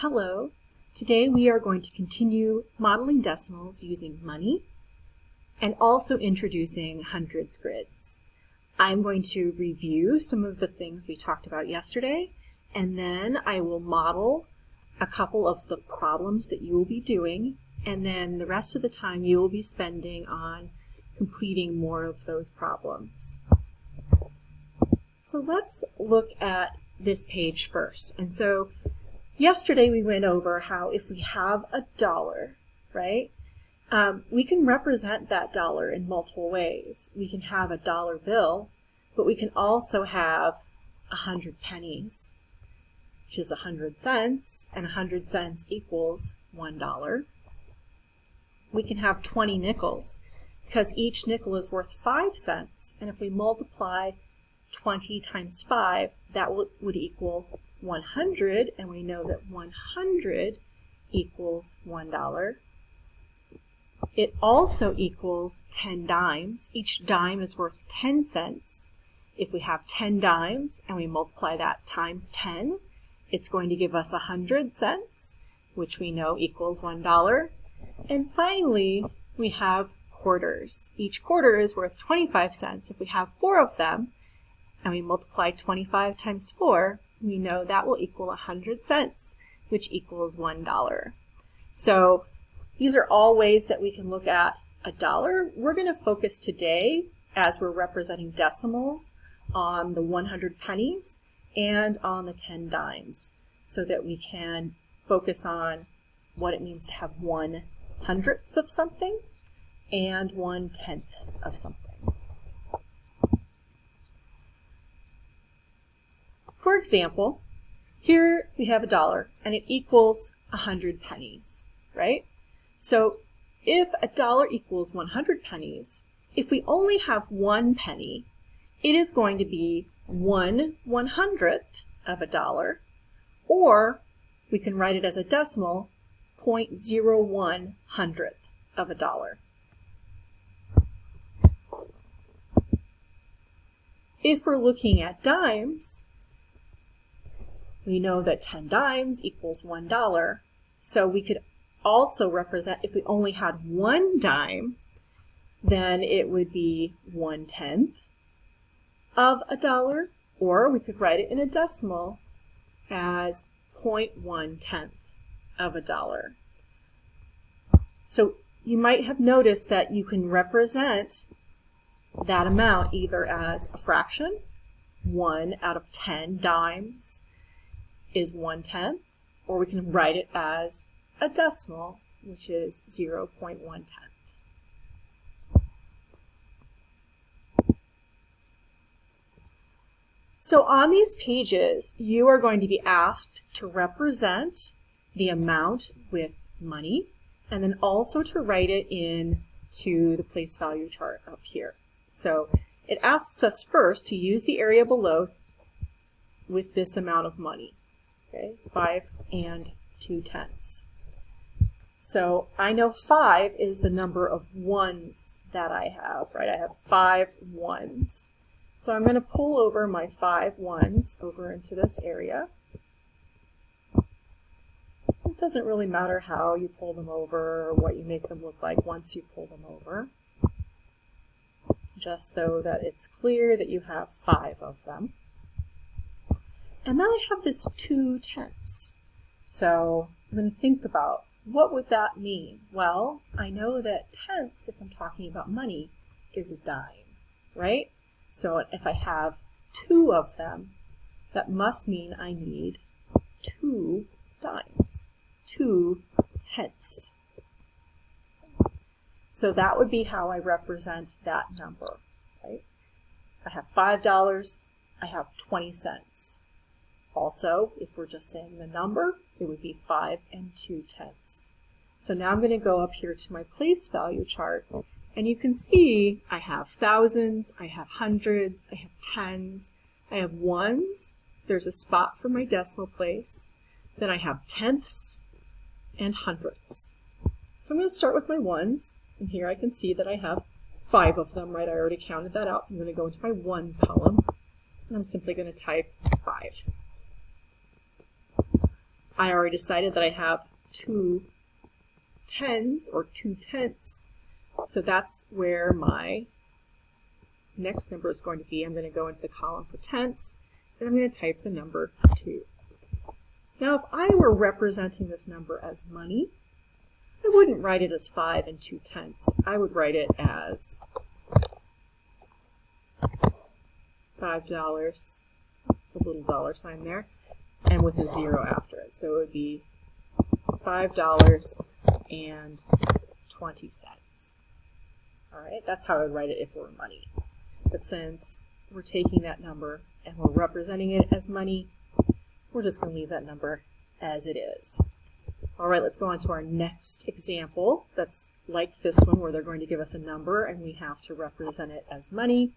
Hello. Today we are going to continue modeling decimals using money and also introducing hundreds grids. I'm going to review some of the things we talked about yesterday, and then I will model a couple of the problems that you will be doing, and then the rest of the time you will be spending on completing more of those problems. So let's look at this page first. And so yesterday we went over how if we have a dollar, right, we can represent that dollar in multiple ways. We can have a dollar bill, but we can also have 100 pennies, which is 100 cents, and 100 cents equals $1. We can have 20 nickels, because each nickel is worth 5 cents, and if we multiply 20 times 5, that would equal 100, and we know that 100 equals $1. It also equals 10 dimes. Each dime is worth 10 cents. If we have 10 dimes and we multiply that times 10, it's going to give us 100 cents, which we know equals $1. And finally, we have quarters. Each quarter is worth 25 cents. If we have 4 of them and we multiply 25 times 4, we know that will equal 100 cents, which equals $1. So these are all ways that we can look at a dollar. We're going to focus today, as we're representing decimals, on the 100 pennies and on the 10 dimes, so that we can focus on what it means to have 1/100th of something and 1/10th of something. For example, here we have a dollar and it equals 100 pennies, right? So if a dollar equals 100 pennies, if we only have 1 penny, it is going to be 1/100th of a dollar, or we can write it as a decimal, 0.0100th of a dollar. If we're looking at dimes, we know that 10 dimes equals $1, so we could also represent, if we only had 1 dime, then it would be 1/10th of a dollar, or we could write it in a decimal as 0.110th of a dollar. So you might have noticed that you can represent that amount either as a fraction, 1 out of 10 dimes is 1/10th, or we can write it as a decimal, which is 0.110th. So on these pages, you are going to be asked to represent the amount with money, and then also to write it into the place value chart up here. So it asks us first to use the area below with this amount of money, okay, 5 2/10. So I know 5 is the number of ones that I have, right? I have 5 ones. So I'm going to pull over my 5 ones over into this area. It doesn't really matter how you pull them over or what you make them look like once you pull them over, just so that it's clear that you have 5 of them. And then I have this 2/10. So I'm going to think about, what would that mean? Well, I know that tenths, if I'm talking about money, is a dime, right? So if I have 2 of them, that must mean I need 2 dimes, 2/10. So that would be how I represent that number, right? I have $5, I have 20 cents. Also, if we're just saying the number, it would be 5 2/10. So now I'm going to go up here to my place value chart, and you can see I have thousands, I have hundreds, I have tens, I have ones, there's a spot for my decimal place, then I have tenths and hundredths. So I'm going to start with my ones, and here I can see that I have 5 of them, right? I already counted that out, so I'm going to go into my ones column, and I'm simply going to type 5. I already decided that I have 2 tens or 2 tenths. So that's where my next number is going to be. I'm going to go into the column for tenths, and I'm going to type the number 2. Now, if I were representing this number as money, I wouldn't write it as 5 2/10. I would write it as $5. It's a little dollar sign there, and with a 0 after it. So it would be $5.20. All right, that's how I would write it if it were money. But since we're taking that number and we're representing it as money, we're just going to leave that number as it is. All right, let's go on to our next example that's like this one, where they're going to give us a number and we have to represent it as money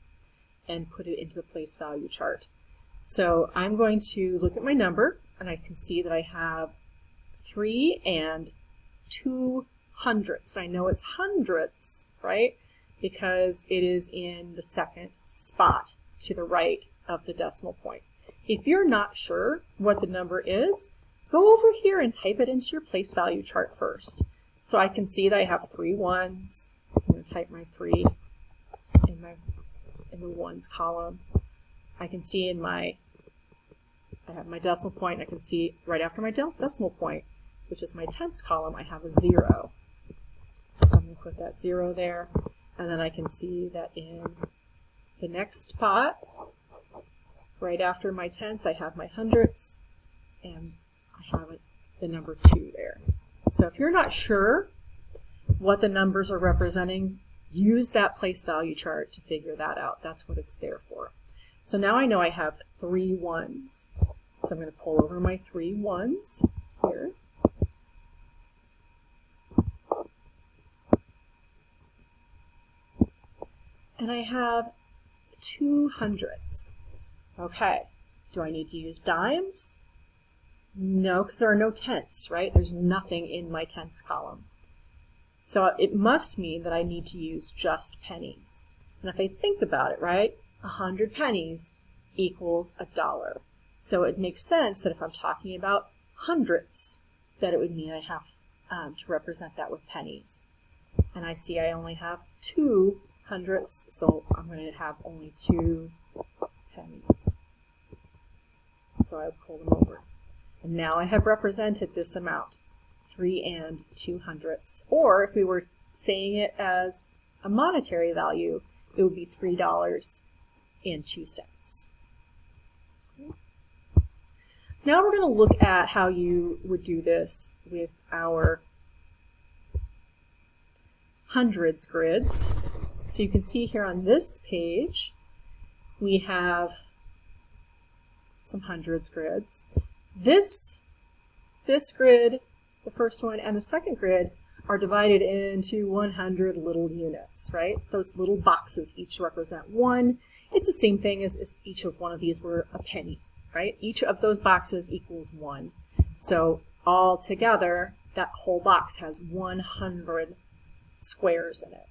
and put it into the place value chart. So I'm going to look at my number, and I can see that I have 3 2/100. I know it's hundredths, right? Because it is in the second spot to the right of the decimal point. If you're not sure what the number is, go over here and type it into your place value chart first. So I can see that I have 3 1s. So I'm going to type my 3 in the ones column. I can see I have my decimal point. I can see right after my decimal point, which is my tenths column, I have a 0. So I'm going to put that 0 there. And then I can see that in the next spot, right after my tenths, I have my hundredths, and I have the number 2 there. So if you're not sure what the numbers are representing, use that place value chart to figure that out. That's what it's there for. So now I know I have 3 1s. So I'm going to pull over my 3 1s here. And I have 2 hundredths. Okay, do I need to use dimes? No, because there are no tenths, right? There's nothing in my tenths column. So it must mean that I need to use just pennies. And if I think about it, right, 100 pennies equals $1. So it makes sense that if I'm talking about hundredths, that it would mean I have to represent that with pennies. And I see I only have 2 hundredths, so I'm going to have only 2 pennies. So I pull them over. And now I have represented this amount, 3 2/100. Or if we were saying it as a monetary value, it would be $3.02. Now we're going to look at how you would do this with our hundreds grids. So you can see here on this page, we have some hundreds grids. This grid, the first one, and the second grid are divided into 100 little units, right? Those little boxes each represent 1. It's the same thing as if each of one of these were a penny, right? Each of those boxes equals 1. So all together, that whole box has 100 squares in it.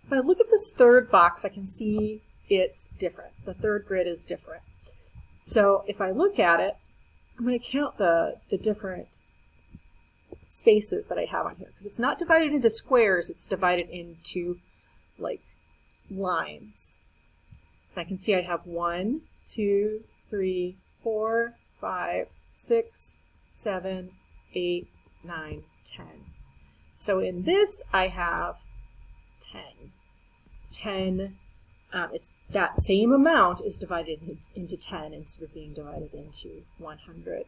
If I look at this third box, I can see it's different. The third grid is different. So if I look at it, I'm going to count the different spaces that I have on here, because it's not divided into squares, it's divided into like lines. And I can see I have 1, 2, 3, 4, 5, 6, 7, 8, 9, 10. So in this I have 10. It's that same amount is divided into 10 instead of being divided into 100.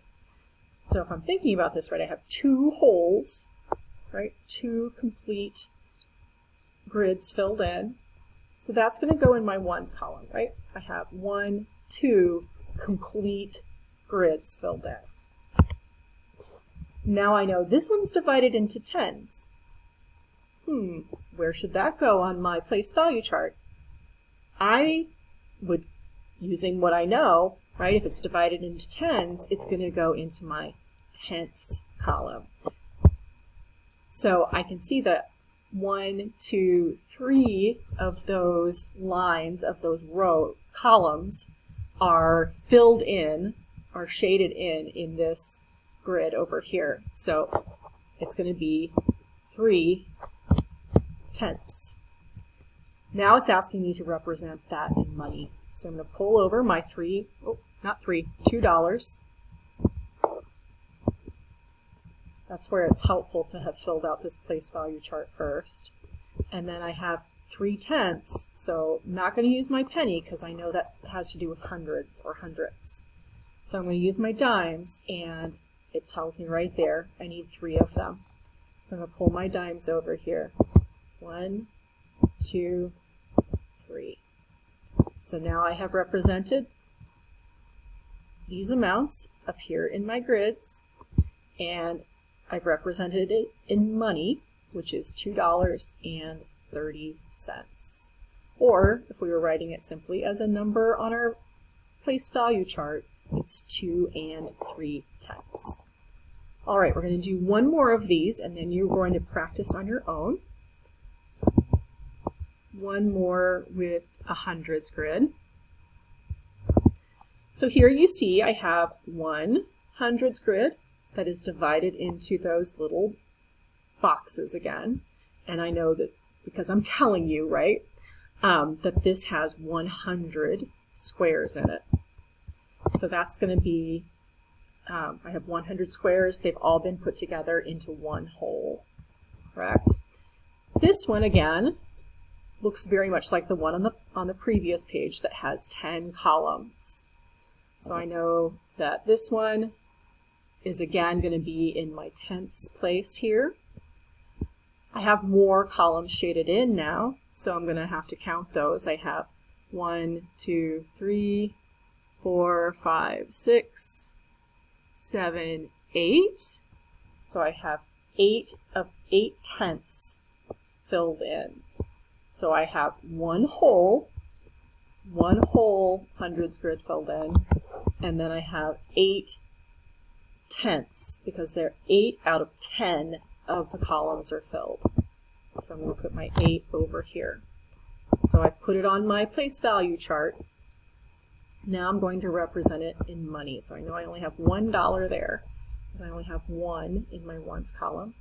So if I'm thinking about this, right, I have 2 holes, right, 2 complete grids filled in. So that's going to go in my ones column, right? I have 1, 2 complete grids filled in. Now I know this one's divided into tens. Where should that go on my place value chart? I would, using what I know, right, if it's divided into tens, it's going to go into my tenths column. So I can see that 1, 2, 3 of those lines, of those columns, are filled in, are shaded in this grid over here. So it's going to be 3/10. Now it's asking me to represent that in money. So I'm going to pull over my $2. That's where it's helpful to have filled out this place value chart first. And then I have 3/10, so I'm not going to use my penny because I know that has to do with hundreds or hundredths. So I'm going to use my dimes, and it tells me right there I need 3 of them. So I'm going to pull my dimes over here. 1, 2, 3. So now I have represented these amounts up here in my grids, and I've represented it in money, which is $2.30. Or, if we were writing it simply as a number on our place value chart, it's 2 3/10. All right, we're going to do one more of these, and then you're going to practice on your own. One more with a hundreds grid. So here you see I have one hundreds grid that is divided into those little boxes again. And I know that because I'm telling you, right, that this has 100 squares in it. So that's going to be, I have 100 squares. They've all been put together into one whole, correct? This one, again, looks very much like the one on the previous page that has 10 columns. So I know that this one is again going to be in my tenths place here. I have more columns shaded in now, so I'm going to have to count those. I have 1, 2, 3, 4, 5, 6, 7, 8. So I have 8 of 8/10 filled in. So I have one whole hundreds grid filled in, and then I have 8/10 because they're 8 out of 10 of the columns are filled. So I'm going to put my 8 over here. So I put it on my place value chart. Now I'm going to represent it in money. So I know I only have $1 there because I only have 1 in my ones column.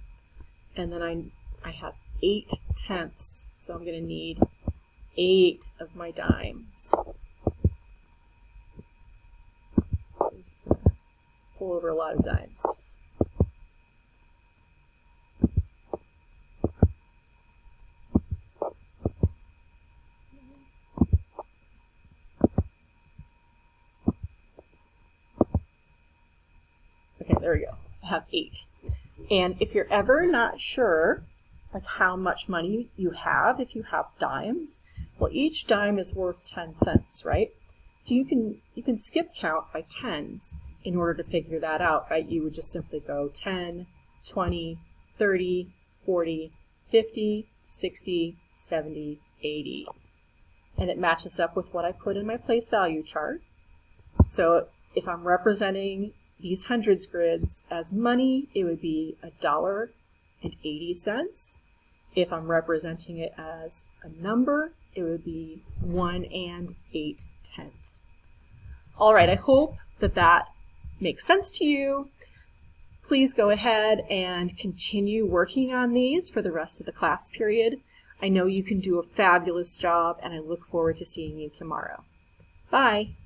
And then I have 8/10, so I'm going to need 8 of my dimes. Pull over a lot of dimes. Okay, there we go. I have 8. And if you're ever not sure like how much money you have, if you have dimes, well, each dime is worth 10 cents, right? So you can skip count by tens in order to figure that out, right? You would just simply go 10, 20, 30, 40, 50, 60, 70, 80. And it matches up with what I put in my place value chart. So if I'm representing these hundreds grids as money, it would be $1.80. If I'm representing it as a number, it would be 1 8/10. All right, I hope that makes sense to you. Please go ahead and continue working on these for the rest of the class period. I know you can do a fabulous job, and I look forward to seeing you tomorrow. Bye.